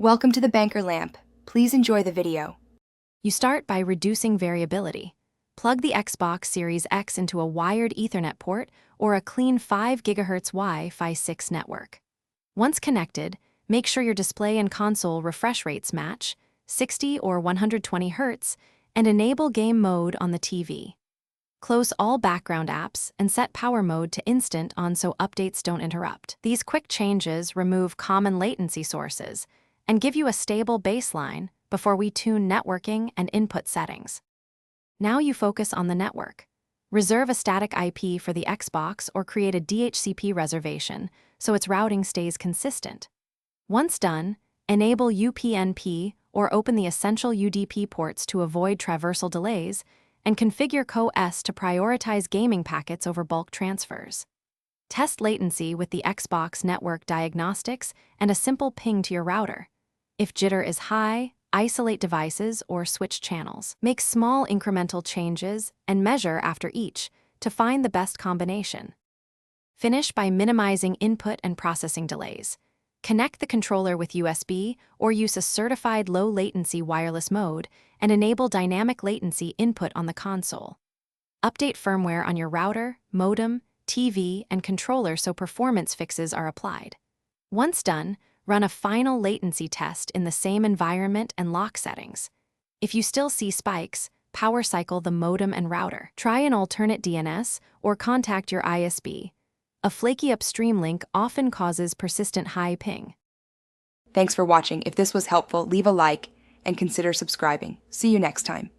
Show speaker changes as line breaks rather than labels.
Welcome to the Banker Lamp. Please enjoy the video.
You start by reducing variability. Plug the Xbox Series X into a wired Ethernet port or a clean 5 GHz Wi-Fi 6 network. Once connected, make sure your display and console refresh rates match, 60 or 120 Hz, and enable game mode on the TV. Close all background apps and set power mode to instant on so updates don't interrupt. These quick changes remove common latency sources and give you a stable baseline before we tune networking and input settings. Now you focus on the network. Reserve a static IP for the Xbox or create a DHCP reservation so its routing stays consistent. Once done, enable UPnP or open the essential UDP ports to avoid traversal delays, and configure CoS to prioritize gaming packets over bulk transfers. Test latency with the Xbox network diagnostics and a simple ping to your router. If jitter is high, isolate devices or switch channels. Make small incremental changes and measure after each to find the best combination. Finish by minimizing input and processing delays. Connect the controller with USB or use a certified low-latency wireless mode and enable dynamic latency input on the console. Update firmware on your router, modem, TV, and controller so performance fixes are applied. Once done, run a final latency test in the same environment and lock settings. If you still see spikes, power cycle the modem and router. Try an alternate DNS or contact your ISP. A flaky upstream link often causes persistent high ping.
Thanks for watching. If this was helpful, leave a like and consider subscribing. See you next time.